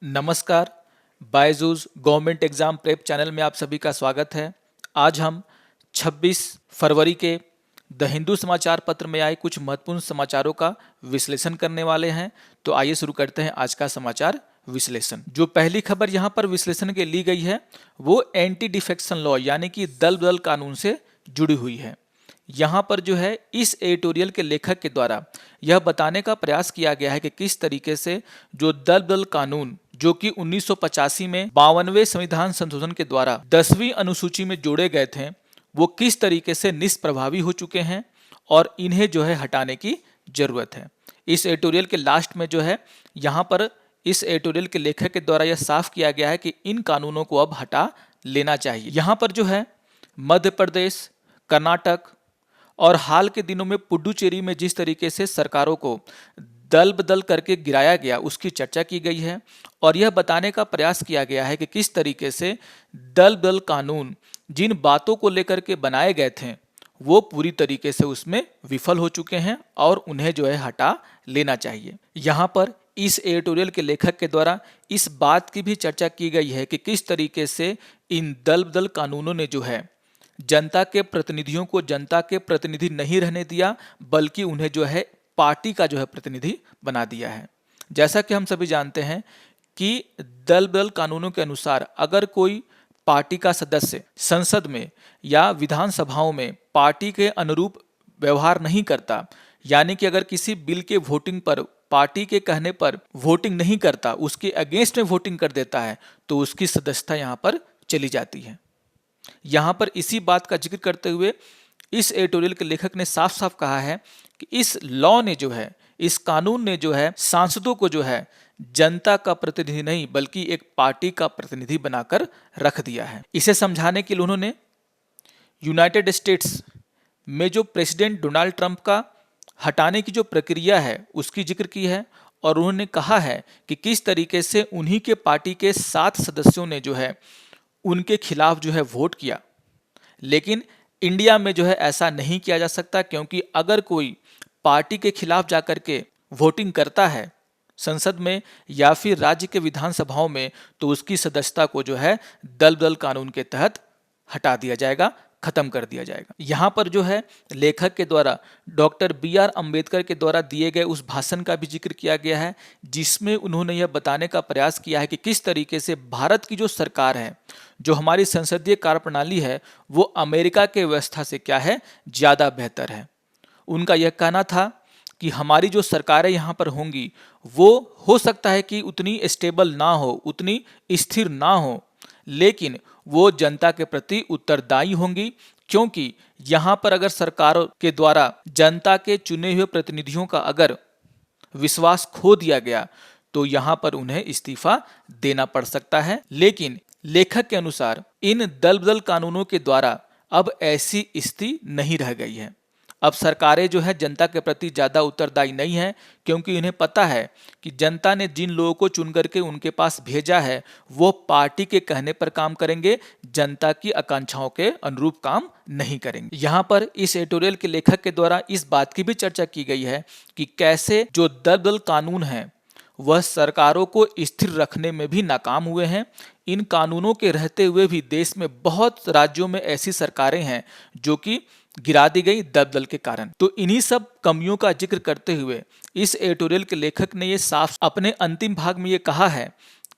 नमस्कार, Byju's government exam prep channel में आप सभी का स्वागत है। आज हम 26 फरवरी के द हिंदू समाचार पत्र में आए कुछ महत्वपूर्ण समाचारों का विश्लेषण करने वाले हैं। तो आइए शुरू करते हैं आज का समाचार विश्लेषण। जो पहली खबर यहाँ पर विश्लेषण के ली गई है वो एंटी डिफेक्शन लॉ यानी कि दल बदल कानून से जुड़ी हुई है। यहाँ पर जो है इस एडिटोरियल के लेखक के द्वारा यह बताने का प्रयास किया गया है कि किस तरीके से जो दल बदल कानून जो कि 1985 में 52वें संविधान संशोधन के द्वारा 10वीं अनुसूची में जोड़े गए थे वो किस तरीके से निष्प्रभावी हो चुके हैं और इन्हें जो है हटाने की जरूरत है। इस एडिटोरियल के लास्ट में जो है यहाँ पर इस एडिटोरियल के लेखक के द्वारा यह साफ किया गया है कि इन कानूनों को अब हटा लेना चाहिए। यहाँ पर जो है मध्य प्रदेश, कर्नाटक और हाल के दिनों में पुडुचेरी में जिस तरीके से सरकारों को दल बदल करके गिराया गया उसकी चर्चा की गई है और यह बताने का प्रयास किया गया है कि किस तरीके से दल बदल कानून जिन बातों को लेकर के बनाए गए थे वो पूरी तरीके से उसमें विफल हो चुके हैं और उन्हें जो है हटा लेना चाहिए। यहाँ पर इस एडिटोरियल के लेखक के द्वारा इस बात की भी चर्चा की गई है कि किस तरीके से इन दल बदल कानूनों ने जो है जनता के प्रतिनिधियों को जनता के प्रतिनिधि नहीं रहने दिया बल्कि उन्हें जो है पार्टी का जो है प्रतिनिधि बना दिया है। जैसा कि हम सभी जानते हैं कि दल बदल कानूनों के अनुसार अगर कोई पार्टी का सदस्य संसद में या विधानसभाओं में पार्टी के अनुरूप व्यवहार नहीं करता, यानी कि अगर किसी बिल के वोटिंग पर पार्टी के कहने पर वोटिंग नहीं करता, उसके अगेंस्ट में वोटिंग कर देता है तो उसकी सदस्यता यहाँ पर चली जाती है। यहाँ पर इसी बात का जिक्र करते हुए इस एडिटोरियल के लेखक ने साफ साफ कहा है कि इस लॉ ने जो है, इस कानून ने जो है सांसदों को जो है जनता का प्रतिनिधि नहीं बल्कि एक पार्टी का प्रतिनिधि बनाकर रख दिया है। इसे समझाने के लिए उन्होंने यूनाइटेड स्टेट्स में जो प्रेसिडेंट डोनाल्ड ट्रंप का हटाने की जो प्रक्रिया है उसकी जिक्र की है और उन्होंने कहा है कि किस तरीके से उन्हीं के पार्टी के 7 सदस्यों ने जो है उनके खिलाफ जो है वोट किया। लेकिन इंडिया में जो है ऐसा नहीं किया जा सकता, क्योंकि अगर कोई पार्टी के खिलाफ जाकर के वोटिंग करता है संसद में या फिर राज्य के विधानसभाओं में तो उसकी सदस्यता को जो है दल बदल कानून के तहत हटा दिया जाएगा, खत्म कर दिया जाएगा। यहाँ पर जो है लेखक के द्वारा डॉक्टर BR अम्बेडकर के द्वारा दिए गए उस भाषण का भी जिक्र किया गया है जिसमें उन्होंने यह बताने का प्रयास किया है कि किस तरीके से भारत की जो सरकार है, जो हमारी संसदीय कार्यप्रणाली है वो अमेरिका के व्यवस्था से क्या है ज़्यादा बेहतर है। उनका यह कहना था कि हमारी जो सरकारें यहाँ पर होंगी वो हो सकता है कि उतनी स्टेबल ना हो, उतनी स्थिर ना हो, लेकिन वो जनता के प्रति उत्तरदायी होंगी, क्योंकि यहाँ पर अगर सरकारों के द्वारा जनता के चुने हुए प्रतिनिधियों का अगर विश्वास खो दिया गया तो यहाँ पर उन्हें इस्तीफा देना पड़ सकता है। लेकिन लेखक के अनुसार इन दल बदल कानूनों के द्वारा अब ऐसी स्थिति नहीं रह गई है। अब सरकारें जो है जनता के प्रति ज़्यादा उत्तरदायी नहीं है, क्योंकि इन्हें पता है कि जनता ने जिन लोगों को चुन करके उनके पास भेजा है वो पार्टी के कहने पर काम करेंगे, जनता की आकांक्षाओं के अनुरूप काम नहीं करेंगे। यहाँ पर इस एडिटोरियल के लेखक के द्वारा इस बात की भी चर्चा की गई है कि कैसे जो दल बदल कानून हैं वह सरकारों को स्थिर रखने में भी नाकाम हुए हैं। इन कानूनों के रहते हुए भी देश में बहुत राज्यों में ऐसी सरकारें हैं जो कि गिरा दी गई दल बदल के कारण। तो इन्हीं सब कमियों का जिक्र करते हुए इस एडिटोरियल के लेखक ने ये साफ अपने अंतिम भाग में ये कहा है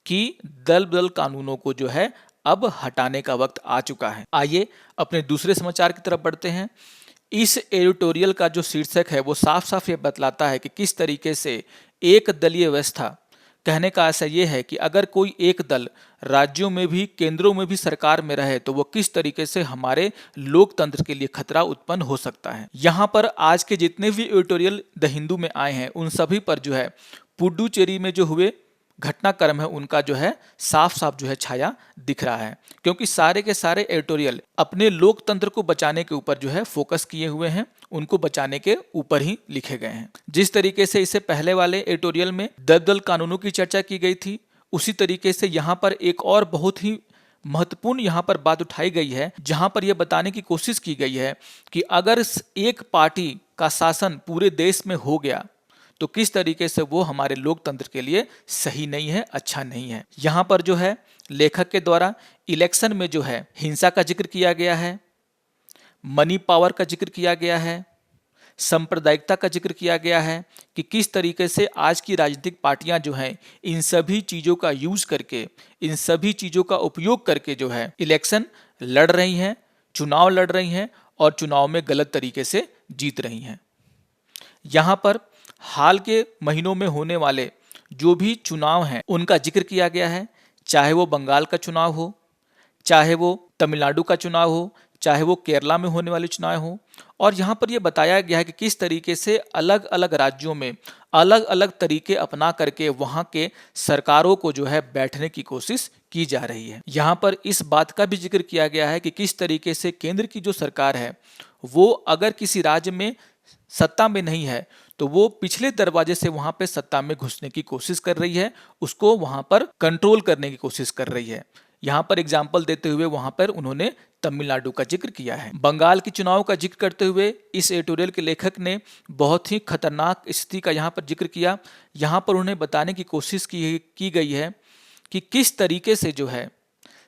कि दल बदल कानूनों को जो है अब हटाने का वक्त आ चुका है। आइए अपने दूसरे समाचार की तरफ बढ़ते हैं। इस एडिटोरियल का जो शीर्षक है वो साफ साफ ये बतलाता है कि किस तरीके से एक दलीय व्यवस्था, कहने का आशय ये है कि अगर कोई एक दल राज्यों में भी केंद्रों में भी सरकार में रहे तो वो किस तरीके से हमारे लोकतंत्र के लिए खतरा उत्पन्न हो सकता है। यहाँ पर आज के जितने भी एडिटोरियल द हिंदू में आए हैं उन सभी पर जो है पुडुचेरी में जो हुए घटनाक्रम है उनका जो है साफ साफ जो है छाया दिख रहा है, क्योंकि सारे के सारे एडिटोरियल अपने लोकतंत्र को बचाने के ऊपर जो है फोकस किए हुए हैं, उनको बचाने के ऊपर ही लिखे गए हैं। जिस तरीके से इससे पहले वाले एडिटोरियल में दल बदल कानूनों की चर्चा की गई थी, उसी तरीके से यहाँ पर एक और बहुत ही महत्वपूर्ण यहाँ पर बात उठाई गई है, जहाँ पर यह बताने की कोशिश की गई है कि अगर एक पार्टी का शासन पूरे देश में हो गया तो किस तरीके से वो हमारे लोकतंत्र के लिए सही नहीं है, अच्छा नहीं है। यहाँ पर जो है लेखक के द्वारा इलेक्शन में जो है हिंसा का जिक्र किया गया है, मनी पावर का जिक्र किया गया है, सांप्रदायिकता का जिक्र किया गया है कि किस तरीके से आज की राजनीतिक पार्टियां जो हैं इन सभी चीज़ों का यूज करके, इन सभी चीज़ों का उपयोग करके जो है इलेक्शन लड़ रही हैं, चुनाव लड़ रही हैं और चुनाव में गलत तरीके से जीत रही हैं। यहाँ पर हाल के महीनों में होने वाले जो भी चुनाव हैं उनका जिक्र किया गया है, चाहे वो बंगाल का चुनाव हो, चाहे वो तमिलनाडु का चुनाव हो, चाहे वो केरला में होने वाले चुनाव हो। और यहाँ पर यह बताया गया है कि किस तरीके से अलग अलग राज्यों में अलग अलग तरीके अपना करके वहाँ के सरकारों को जो है बैठने की कोशिश की जा रही है। यहाँ पर इस बात का भी जिक्र किया गया है कि किस तरीके से केंद्र की जो सरकार है वो अगर किसी राज्य में सत्ता में नहीं है तो वो पिछले दरवाजे से वहां पे सत्ता में घुसने की कोशिश कर रही है, उसको वहां पर कंट्रोल करने की कोशिश कर रही है। यहाँ पर एग्जाम्पल देते हुए वहां पर उन्होंने तमिलनाडु का जिक्र किया है। बंगाल की चुनाव का जिक्र करते हुए इस एडिटोरियल के लेखक ने बहुत ही खतरनाक स्थिति का यहाँ पर जिक्र किया। यहाँ पर उन्हें बताने की कोशिश की गई है कि किस तरीके से जो है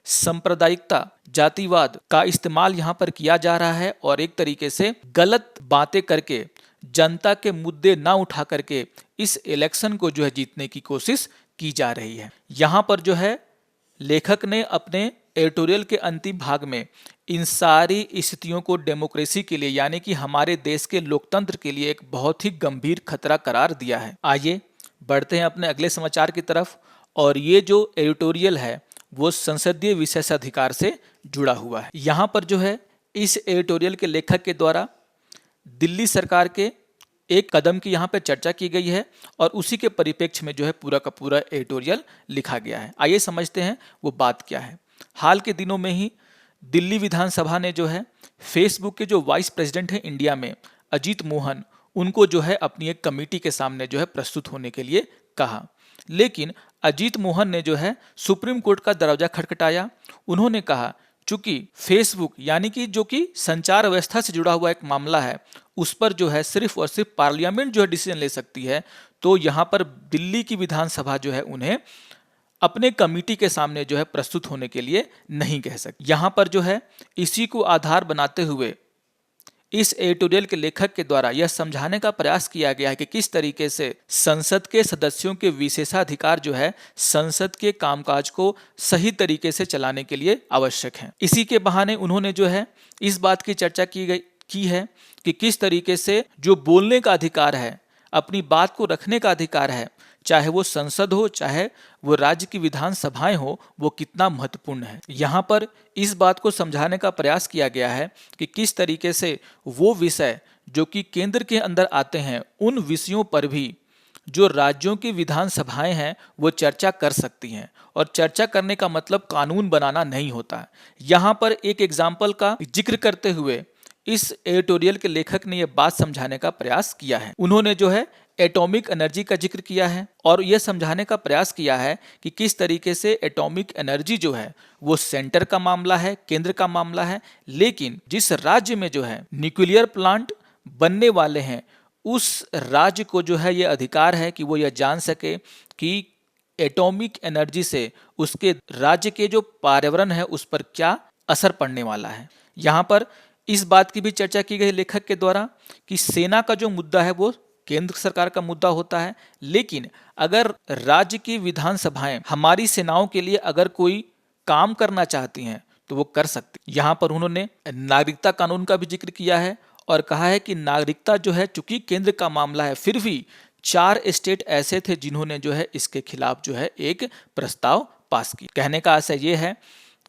सांप्रदायिकता, जातिवाद का इस्तेमाल यहाँ पर किया जा रहा है और एक तरीके से गलत बातें करके, जनता के मुद्दे ना उठा करके इस इलेक्शन को जो है जीतने की कोशिश की जा रही है। यहाँ पर जो है लेखक ने अपने एडिटोरियल के अंतिम भाग में इन सारी स्थितियों को डेमोक्रेसी के लिए यानी कि हमारे देश के लोकतंत्र के लिए एक बहुत ही गंभीर खतरा करार दिया है। आइए बढ़ते हैं अपने अगले समाचार की तरफ। और ये जो एडिटोरियल है वो संसदीय विशेषाधिकार से जुड़ा हुआ है। यहाँ पर जो है इस एडिटोरियल के लेखक के द्वारा दिल्ली सरकार के एक कदम की यहाँ पे चर्चा की गई है और उसी के परिप्रेक्ष्य में जो है पूरा का पूरा एडिटोरियल लिखा गया है। आइए समझते हैं वो बात क्या है। हाल के दिनों में ही दिल्ली विधानसभा ने जो है फेसबुक के जो वाइस प्रेसिडेंट हैं इंडिया में, अजीत मोहन, उनको जो है अपनी एक कमेटी के सामने जो है प्रस्तुत होने के लिए कहा। लेकिन अजीत मोहन ने जो है सुप्रीम कोर्ट का दरवाजा खटखटाया। उन्होंने कहा चूंकि फेसबुक यानी कि जो कि संचार व्यवस्था से जुड़ा हुआ एक मामला है उस पर जो है सिर्फ और सिर्फ पार्लियामेंट जो है डिसीजन ले सकती है, तो यहाँ पर दिल्ली की विधानसभा जो है उन्हें अपने कमेटी के सामने जो है प्रस्तुत होने के लिए नहीं कह सकती। यहाँ पर जो है इसी को आधार बनाते हुए इस एडिटोरियल के लेखक के द्वारा यह समझाने का प्रयास किया गया है कि किस तरीके से संसद के सदस्यों के विशेषाधिकार जो है संसद के कामकाज को सही तरीके से चलाने के लिए आवश्यक है। इसी के बहाने उन्होंने जो है इस बात की चर्चा की है कि किस तरीके से जो बोलने का अधिकार है, अपनी बात को रखने का अधिकार है, चाहे वो संसद हो चाहे वो राज्य की विधानसभाएं हो, वो कितना महत्वपूर्ण है। यहाँ पर इस बात को समझाने का प्रयास किया गया है कि किस तरीके से वो विषय जो कि केंद्र के अंदर आते हैं उन विषयों पर भी जो राज्यों की विधानसभाएं हैं वो चर्चा कर सकती हैं। और चर्चा करने का मतलब कानून बनाना नहीं होता। यहाँ पर एक एग्जाम्पल का जिक्र करते हुए इस एडिटोरियल के लेखक ने यह बात समझाने का प्रयास किया है। उन्होंने जो है एटॉमिक एनर्जी का जिक्र किया है और यह समझाने का प्रयास किया है कि किस तरीके से एटॉमिक एनर्जी जो है वो सेंटर का मामला है, केंद्र का मामला है, लेकिन जिस राज्य में जो है न्यूक्लियर प्लांट बनने वाले हैं उस राज्य को जो है यह अधिकार है कि वो यह जान सके कि एटॉमिक एनर्जी से उसके राज्य के जो पर्यावरण है उस पर क्या असर पड़ने वाला है। यहाँ पर इस बात की भी चर्चा की गई लेखक के द्वारा कि सेना का जो मुद्दा है वो केंद्र सरकार का मुद्दा होता है, लेकिन अगर राज्य की विधानसभाएं हमारी सेनाओं के लिए अगर कोई काम करना चाहती हैं तो वो कर सकती। यहाँ पर उन्होंने नागरिकता कानून का भी जिक्र किया है और कहा है कि नागरिकता जो है चूंकि केंद्र का मामला है, फिर भी 4 स्टेट ऐसे थे जिन्होंने जो है इसके खिलाफ जो है एक प्रस्ताव पास किया। कहने का आशय ये है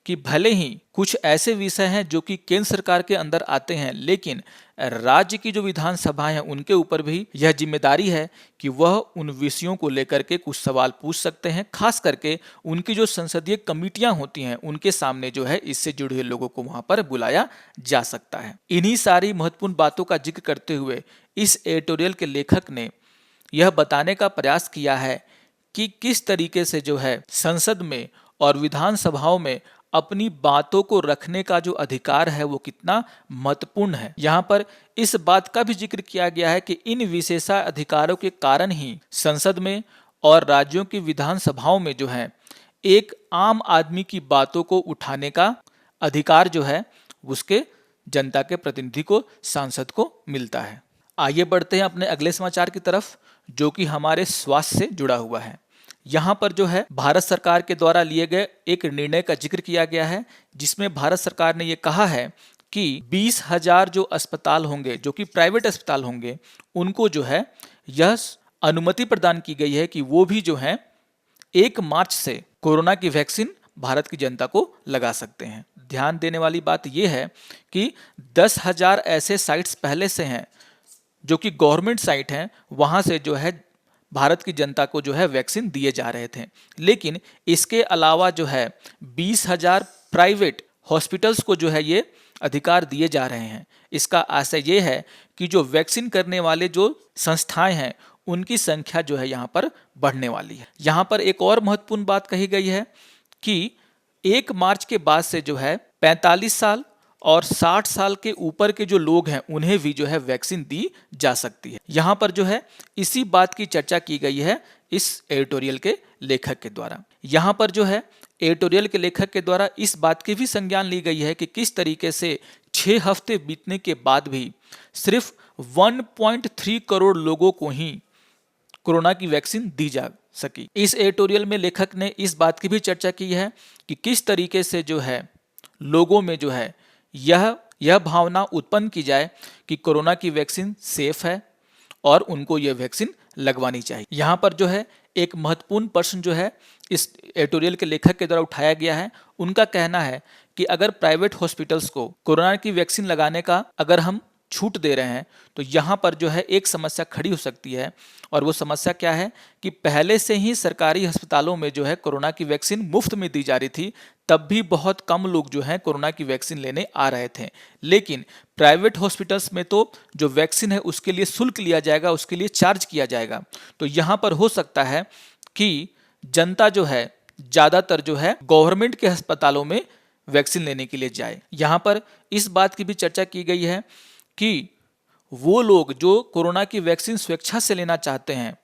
कि भले ही कुछ ऐसे विषय हैं जो कि केंद्र सरकार के अंदर आते हैं, लेकिन राज्य की जो विधानसभाएं हैं उनके ऊपर भी यह जिम्मेदारी है कि वह उन विषयों को लेकर के कुछ सवाल पूछ सकते हैं। खास करके उनकी जो संसदीय कमेटियां होती हैं उनके सामने जो है इससे जुड़े हुए लोगों को वहां पर बुलाया जा सकता है। इन्हीं सारी महत्वपूर्ण बातों का जिक्र करते हुए इस एडिटोरियल के लेखक ने यह बताने का प्रयास किया है कि किस तरीके से जो है संसद में और विधानसभाओं में अपनी बातों को रखने का जो अधिकार है वो कितना महत्वपूर्ण है। यहाँ पर इस बात का भी जिक्र किया गया है कि इन विशेषाधिकारों के कारण ही संसद में और राज्यों की विधानसभाओं में जो है एक आम आदमी की बातों को उठाने का अधिकार जो है उसके जनता के प्रतिनिधि को, सांसद को मिलता है। आइए बढ़ते हैं अपने अगले समाचार की तरफ, जो कि हमारे स्वास्थ्य से जुड़ा हुआ है। यहाँ पर जो है भारत सरकार के द्वारा लिए गए एक निर्णय का जिक्र किया गया है, जिसमें भारत सरकार ने ये कहा है कि 20,000 जो अस्पताल होंगे, जो कि प्राइवेट अस्पताल होंगे, उनको जो है यह अनुमति प्रदान की गई है कि वो भी जो है 1 मार्च से कोरोना की वैक्सीन भारत की जनता को लगा सकते हैं। ध्यान देने वाली बात यह है कि 10,000 ऐसे साइट्स पहले से हैं जो कि गवर्नमेंट साइट हैं, वहां से जो है भारत की जनता को जो है वैक्सीन दिए जा रहे थे। लेकिन इसके अलावा जो है 20,000 प्राइवेट हॉस्पिटल्स को जो है ये अधिकार दिए जा रहे हैं। इसका आशय ये है कि जो वैक्सीन करने वाले जो संस्थाएं हैं उनकी संख्या जो है यहाँ पर बढ़ने वाली है। यहाँ पर एक और महत्वपूर्ण बात कही गई है कि 1 मार्च के बाद से जो है 45 साल और 60 साल के ऊपर के जो लोग हैं उन्हें भी जो है वैक्सीन दी जा सकती है। यहाँ पर जो है इसी बात की चर्चा की गई है इस एडिटोरियल के लेखक के द्वारा। यहाँ पर जो है एडिटोरियल के लेखक के द्वारा इस बात की भी संज्ञान ली गई है कि किस तरीके से 6 हफ्ते बीतने के बाद भी सिर्फ 1.3 करोड़ लोगों को ही कोरोना की वैक्सीन दी जा सकी। इस एडिटोरियल में लेखक ने इस बात की भी चर्चा की है कि किस तरीके से जो है लोगों में जो है यह भावना उत्पन्न की जाए कि कोरोना की वैक्सीन सेफ है और उनको यह वैक्सीन लगवानी चाहिए। यहाँ पर जो है एक महत्वपूर्ण प्रश्न जो है इस एडिटोरियल के लेखक के द्वारा उठाया गया है। उनका कहना है कि अगर प्राइवेट हॉस्पिटल्स को कोरोना की वैक्सीन लगाने का अगर हम छूट दे रहे हैं तो यहाँ पर जो है एक समस्या खड़ी हो सकती है, और वो समस्या क्या है कि पहले से ही सरकारी अस्पतालों में जो है कोरोना की वैक्सीन मुफ्त में दी जा रही थी, तब भी बहुत कम लोग जो हैं कोरोना की वैक्सीन लेने आ रहे थे। लेकिन प्राइवेट हॉस्पिटल्स में तो जो वैक्सीन है उसके लिए शुल्क लिया जाएगा, उसके लिए चार्ज किया जाएगा। तो यहाँ पर हो सकता है कि जनता जो है ज़्यादातर जो है गवर्नमेंट के अस्पतालों में वैक्सीन लेने के लिए जाए। यहाँ पर इस बात की भी चर्चा की गई है कि वो लोग जो कोरोना की वैक्सीन स्वेच्छा से लेना चाहते हैं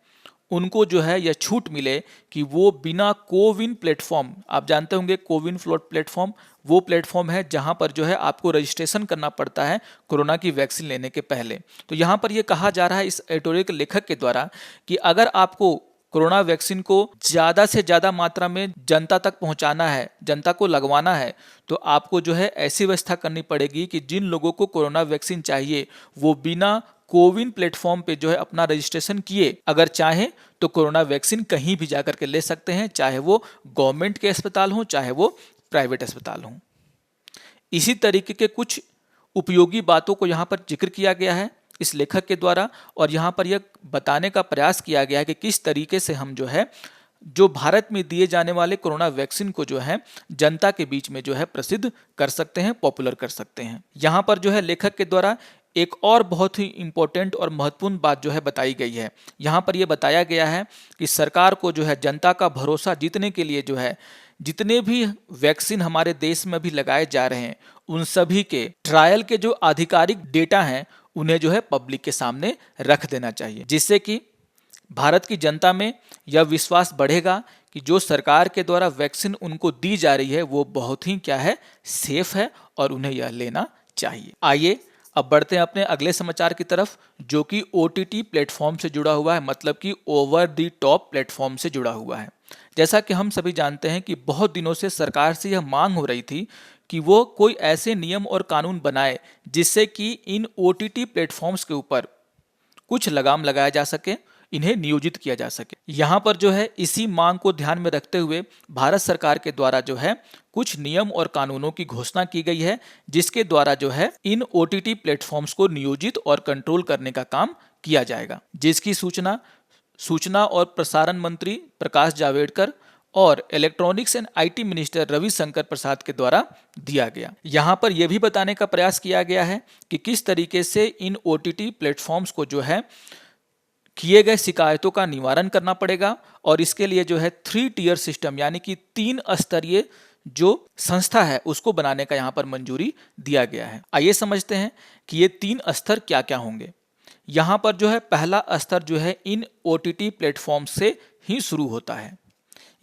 उनको जो है यह छूट मिले कि वो बिना कोविन प्लेटफॉर्म, आप जानते होंगे कोविन प्लेटफॉर्म वो प्लेटफॉर्म है जहां पर जो है आपको रजिस्ट्रेशन करना पड़ता है कोरोना की वैक्सीन लेने के पहले। तो यहाँ पर यह कहा जा रहा है इस एडिटोरियल के लेखक के द्वारा कि अगर आपको कोरोना वैक्सीन को ज़्यादा से ज़्यादा मात्रा में जनता तक पहुंचाना है, जनता को लगवाना है, तो आपको जो है ऐसी व्यवस्था करनी पड़ेगी कि जिन लोगों को कोरोना वैक्सीन चाहिए वो बिना कोविन प्लेटफॉर्म पे जो है अपना रजिस्ट्रेशन किए अगर चाहें तो कोरोना वैक्सीन कहीं भी जाकर के ले सकते हैं, चाहे वो गवर्नमेंट के अस्पताल हों चाहे वो प्राइवेट अस्पताल हों। इसी तरीके के कुछ उपयोगी बातों को यहाँ पर जिक्र किया गया है इस लेखक के द्वारा, और यहाँ पर यह बताने का प्रयास किया गया है कि किस तरीके से हम जो है जो भारत में दिए जाने वाले कोरोना वैक्सीन को जो है जनता के बीच में जो है प्रसिद्ध कर सकते हैं, पॉपुलर कर सकते हैं। यहाँ पर जो है लेखक के द्वारा एक और बहुत ही इंपॉर्टेंट और महत्वपूर्ण बात जो है बताई गई है। यहाँ पर यह बताया गया है कि सरकार को जो है जनता का भरोसा जीतने के लिए जो है जितने भी वैक्सीन हमारे देश में अभी लगाए जा रहे हैं उन सभी के ट्रायल के जो आधिकारिक डेटा हैं उन्हें जो है पब्लिक के सामने रख देना चाहिए, जिससे कि भारत की जनता में यह विश्वास बढ़ेगा कि जो सरकार के द्वारा वैक्सीन उनको दी जा रही है वो बहुत ही क्या है सेफ है और उन्हें यह लेना चाहिए। आइए अब बढ़ते हैं अपने अगले समाचार की तरफ, जो कि OTT प्लेटफॉर्म से जुड़ा हुआ है, मतलब कि ओवर द टॉप प्लेटफॉर्म से जुड़ा हुआ है। जैसा कि हम सभी जानते हैं कि बहुत दिनों से सरकार से यह मांग हो रही थी कि वो कोई ऐसे नियम और कानून बनाए जिससे कि इन OTT प्लेटफॉर्म्स के ऊपर कुछ लगाम लगाया जा सके, इन्हें नियोजित किया जा सके। यहाँ पर जो है इसी मांग को ध्यान में रखते हुए भारत सरकार के द्वारा जो है कुछ नियम और कानूनों की घोषणा की गई है, जिसके द्वारा जो है इन OTT प्लेटफॉर्म्स को नियोजित और कंट्रोल करने का काम किया जाएगा, जिसकी सूचना और प्रसारण मंत्री प्रकाश जावड़ेकर और electronics and IT minister Ravishankar Prasad के द्वारा दिया गया। यहाँ पर यह भी बताने का प्रयास किया गया है कि किस तरीके से इन OTT प्लेटफॉर्म्स को जो है किए गए शिकायतों का निवारण करना पड़ेगा, और इसके लिए जो है 3 टियर सिस्टम यानी कि 3 स्तरीय जो संस्था है उसको बनाने का यहाँ पर मंजूरी दिया गया है। आइए समझते हैं कि ये 3 स्तर क्या क्या होंगे। यहाँ पर जो है पहला स्तर जो है इन OTT प्लेटफॉर्म से ही शुरू होता है।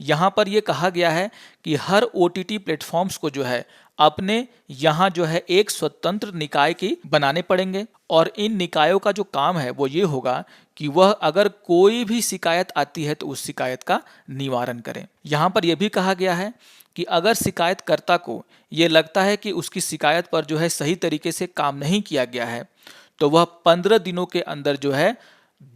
यहाँ पर यह कहा गया है कि हर OTT प्लेटफॉर्म्स को जो है अपने यहाँ जो है एक स्वतंत्र निकाय की बनाने पड़ेंगे और इन निकायों का जो काम है वो ये होगा कि वह अगर कोई भी शिकायत आती है तो उस शिकायत का निवारण करें। यहाँ पर यह भी कहा गया है कि अगर शिकायतकर्ता को ये लगता है कि उसकी शिकायत पर जो है सही तरीके से काम नहीं किया गया है तो वह 15 दिनों के अंदर जो है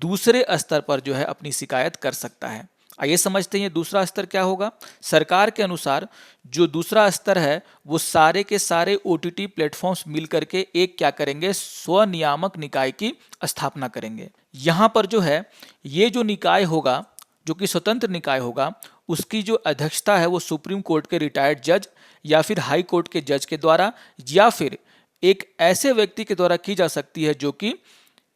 दूसरे स्तर पर जो है अपनी शिकायत कर सकता है। आइए समझते हैं ये दूसरा स्तर क्या होगा। सरकार के अनुसार जो दूसरा स्तर है वो सारे के सारे OTT प्लेटफॉर्म्स मिलकर के एक क्या करेंगे, स्वनियामक निकाय की स्थापना करेंगे। यहाँ पर जो है ये जो निकाय होगा, जो कि स्वतंत्र निकाय होगा, उसकी जो अध्यक्षता है वो सुप्रीम कोर्ट के रिटायर्ड जज या फिर हाई कोर्ट के जज के द्वारा या फिर एक ऐसे व्यक्ति के द्वारा की जा सकती है जो कि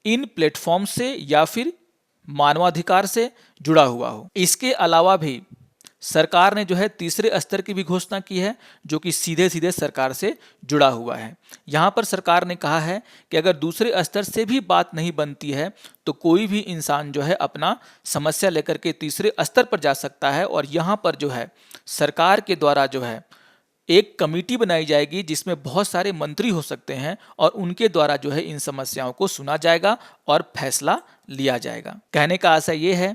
इन प्लेटफॉर्म से या फिर मानवाधिकार से जुड़ा हुआ हो। इसके अलावा भी सरकार ने जो है तीसरे स्तर की भी घोषणा की है जो कि सीधे सीधे सरकार से जुड़ा हुआ है। यहाँ पर सरकार ने कहा है कि अगर दूसरे स्तर से भी बात नहीं बनती है तो कोई भी इंसान जो है अपना समस्या लेकर के तीसरे स्तर पर जा सकता है और यहाँ पर जो है सरकार के द्वारा जो है एक कमेटी बनाई जाएगी जिसमें बहुत सारे मंत्री हो सकते हैं और उनके द्वारा जो है इन समस्याओं को सुना जाएगा और फैसला लिया जाएगा। कहने का आशय ये है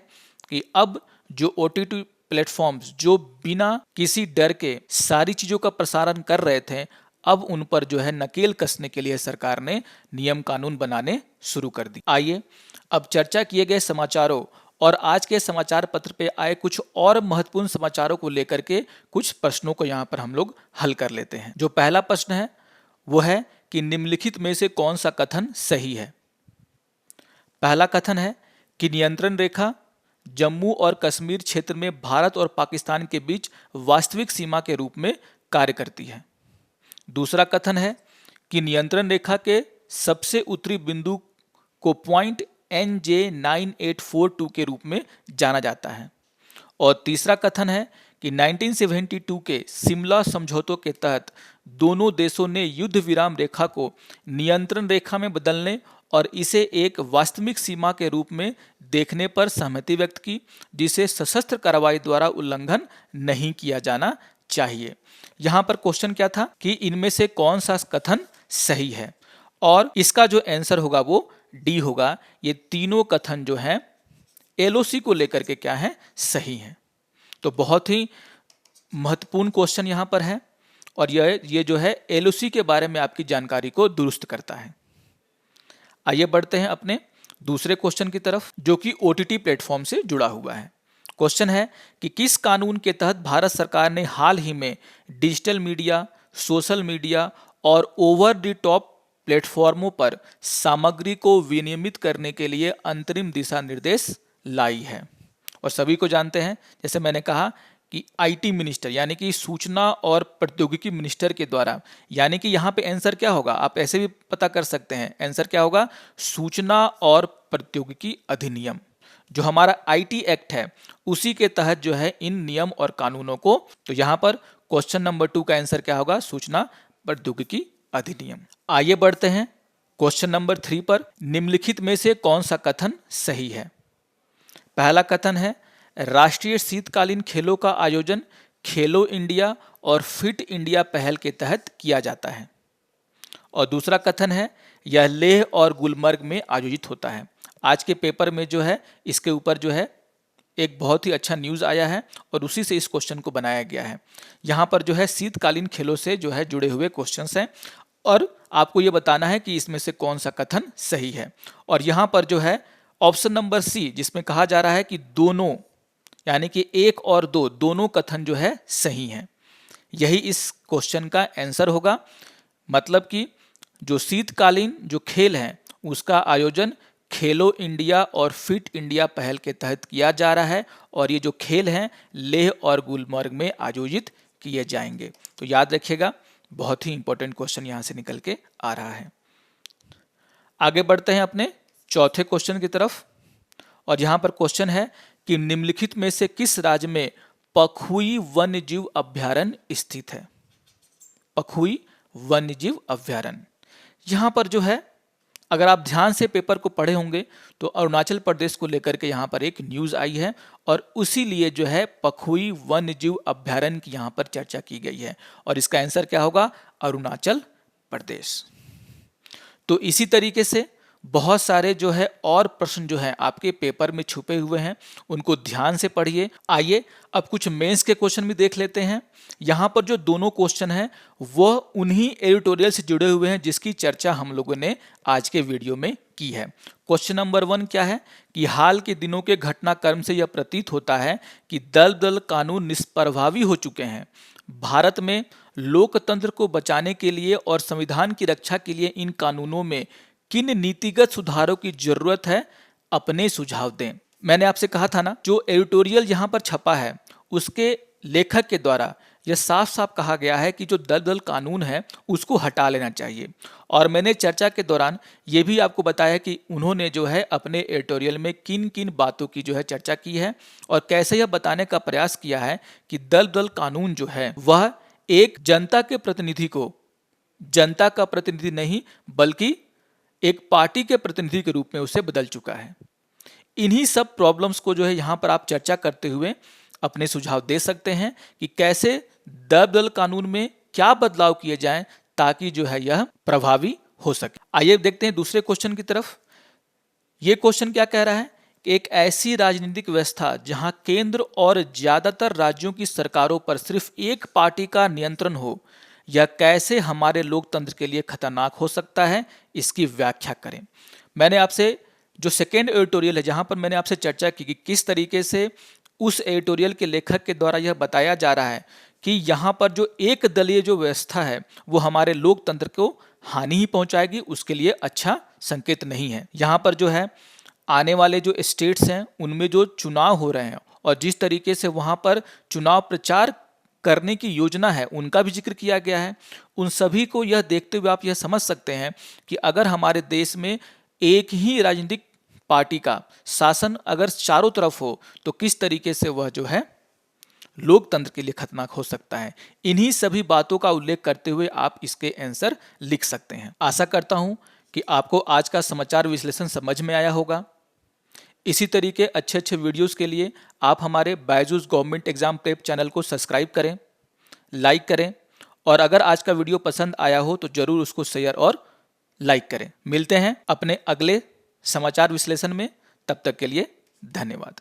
कि अब जो OTT प्लेटफॉर्म्स जो बिना किसी डर के सारी चीज़ों का प्रसारण कर रहे थे, अब उन पर जो है नकेल कसने के लिए सरकार ने नियम कानून बनाने शुरू कर दी। आइए अब चर्चा किए गए समाचारों और आज के समाचार पत्र पे आए कुछ और महत्वपूर्ण समाचारों को लेकर के कुछ प्रश्नों को यहाँ पर हम लोग हल कर लेते हैं। जो पहला प्रश्न है वो है कि निम्नलिखित में से कौन सा कथन सही है। पहला कथन है कि नियंत्रण रेखा जम्मू और कश्मीर क्षेत्र में भारत और पाकिस्तान के बीच वास्तविक सीमा के रूप में कार्य करती है। दूसरा कथन है कि नियंत्रण रेखा के सबसे उत्तरी बिंदु को पॉइंट NJ9842 के रूप में जाना जाता है। और तीसरा कथन है कि 1972 के शिमला समझौतों के तहत दोनों देशों ने युद्ध विराम रेखा को नियंत्रण रेखा में बदलने और इसे एक वास्तविक सीमा के रूप में देखने पर सहमति व्यक्त की, जिसे सशस्त्र कार्रवाई द्वारा उल्लंघन नहीं किया जाना चाहिए। यहाँ पर क्वेश्चन क्या था कि इनमें से कौन सा कथन सही है, और इसका जो आंसर होगा वो डी होगा। ये तीनों कथन जो हैं LOC को लेकर के क्या है, सही है। तो बहुत ही महत्वपूर्ण क्वेश्चन यहाँ पर है और ये जो है LOC के बारे में आपकी जानकारी को दुरुस्त करता है। आइए बढ़ते हैं अपने दूसरे क्वेश्चन की तरफ जो कि OTT प्लेटफॉर्म से जुड़ा हुआ है। क्वेश्चन है कि किस कानून के तहत भारत सरकार ने हाल ही में डिजिटल मीडिया, सोशल मीडिया और ओवर द टॉप प्लेटफॉर्मों पर सामग्री को विनियमित करने के लिए अंतरिम दिशा निर्देश लाई है। और सभी को जानते हैं, जैसे मैंने कहा कि IT मिनिस्टर यानी कि सूचना और प्रौद्योगिकी मिनिस्टर के द्वारा, यानी कि यहाँ पे आंसर क्या होगा, आप ऐसे भी पता कर सकते हैं, आंसर क्या होगा, सूचना और प्रौद्योगिकी अधिनियम। जो हमारा IT एक्ट है उसी के तहत जो है इन नियम और कानूनों को, तो यहाँ पर क्वेश्चन नंबर 2 का आंसर क्या होगा, सूचना प्रौद्योगिकी अधिनियम। आइए बढ़ते हैं क्वेश्चन नंबर 3 पर। निम्नलिखित में से कौन सा कथन सही है। पहला कथन है राष्ट्रीय शीतकालीन खेलों का आयोजन खेलो इंडिया और फिट इंडिया पहल के तहत किया जाता है। और दूसरा कथन है यह लेह और गुलमर्ग में आयोजित होता है। आज के पेपर में जो है इसके ऊपर जो है एक बहुत ही अच्छा न्यूज़ आया है और उसी से इस क्वेश्चन को बनाया गया है। यहाँ पर जो है शीतकालीन खेलों से जो है जुड़े हुए क्वेश्चंस हैं और आपको ये बताना है कि इसमें से कौन सा कथन सही है। और यहाँ पर जो है ऑप्शन नंबर सी, जिसमें कहा जा रहा है कि दोनों, यानी कि 1 और 2 दोनों कथन जो है सही हैं, यही इस क्वेश्चन का आंसर होगा। मतलब कि जो शीतकालीन जो खेल हैं उसका आयोजन खेलो इंडिया और फिट इंडिया पहल के तहत किया जा रहा है और ये जो खेल हैं लेह और गुलमर्ग में आयोजित किए जाएंगे। तो याद रखिएगा, बहुत ही इंपॉर्टेंट क्वेश्चन यहाँ से निकल के आ रहा है। आगे बढ़ते हैं अपने चौथे क्वेश्चन की तरफ और यहाँ पर क्वेश्चन है कि निम्नलिखित में से किस राज्य में पखुई वन्यजीव अभ्यारण्य स्थित है। पखुई वन्यजीव अभ्यारण्य, यहाँ पर जो है अगर आप ध्यान से पेपर को पढ़े होंगे तो अरुणाचल प्रदेश को लेकर के यहाँ पर एक न्यूज़ आई है और उसी लिए जो है पखुई वन्यजीव अभ्यारण्य की यहाँ पर चर्चा की गई है और इसका आंसर क्या होगा? अरुणाचल प्रदेश। तो इसी तरीके से बहुत सारे जो है और प्रश्न जो है आपके पेपर में छुपे हुए हैं, उनको ध्यान से पढ़िए। आइए अब कुछ मेंस के क्वेश्चन भी देख लेते हैं। यहाँ पर जो दोनों क्वेश्चन हैं वह उन्हीं एडिटोरियल से जुड़े हुए हैं जिसकी चर्चा हम लोगों ने आज के वीडियो में की है। क्वेश्चन नंबर 1 क्या है कि हाल के दिनों के घटनाक्रम से यह प्रतीत होता है कि दल कानून निष्प्रभावी हो चुके हैं। भारत में लोकतंत्र को बचाने के लिए और संविधान की रक्षा के लिए इन कानूनों में किन नीतिगत सुधारों की जरूरत है? अपने सुझाव दें। मैंने आपसे कहा था ना, जो एडिटोरियल यहाँ पर छपा है उसके लेखक के द्वारा यह साफ साफ कहा गया है कि जो दल कानून है उसको हटा लेना चाहिए। और मैंने चर्चा के दौरान ये भी आपको बताया कि उन्होंने जो है अपने एडिटोरियल में किन किन बातों की जो है चर्चा की है और कैसे यह बताने का प्रयास किया है कि दल कानून जो है वह एक जनता के प्रतिनिधि को, जनता का प्रतिनिधि नहीं बल्कि एक पार्टी के प्रतिनिधि के रूप में उसे बदल चुका है। इन्हीं सब प्रॉब्लम्स को जो है यहाँ पर आप चर्चा करते हुए अपने सुझाव दे सकते हैं कि कैसे दल कानून में क्या बदलाव किए जाएं ताकि जो है यह प्रभावी हो सके। आइए देखते हैं दूसरे क्वेश्चन की तरफ। ये क्वेश्चन क्या कह रहा है? एक ऐसी राजनीतिक व्यवस्था जहां केंद्र और ज्यादातर राज्यों की सरकारों पर सिर्फ एक पार्टी का नियंत्रण हो, यह कैसे हमारे लोकतंत्र के लिए खतरनाक हो सकता है? इसकी व्याख्या करें। मैंने आपसे जो सेकेंड एडिटोरियल है जहां पर मैंने आपसे चर्चा की कि किस तरीके से उस एडिटोरियल के लेखक के द्वारा यह बताया जा रहा है कि यहाँ पर जो एक दलीय जो व्यवस्था है वो हमारे लोकतंत्र को हानि ही पहुंचाएगी, उसके लिए अच्छा संकेत नहीं है। यहाँ पर जो है आने वाले जो स्टेट्स हैं उनमें जो चुनाव हो रहे हैं और जिस तरीके से वहाँ पर चुनाव प्रचार करने की योजना है उनका भी जिक्र किया गया है। उन सभी को यह देखते हुए आप यह समझ सकते हैं कि अगर हमारे देश में एक ही राजनीतिक पार्टी का शासन अगर चारों तरफ हो तो किस तरीके से वह जो है लोकतंत्र के लिए खतरनाक हो सकता है। इन्हीं सभी बातों का उल्लेख करते हुए आप इसके आंसर लिख सकते हैं। आशा करता हूं कि आपको आज का समाचार विश्लेषण समझ में आया होगा। इसी तरीके अच्छे वीडियोस के लिए आप हमारे Byju's government exam prep channel को सब्सक्राइब करें, लाइक करें और अगर आज का वीडियो पसंद आया हो तो जरूर उसको शेयर और लाइक करें। मिलते हैं अपने अगले समाचार विश्लेषण में, तब तक के लिए धन्यवाद।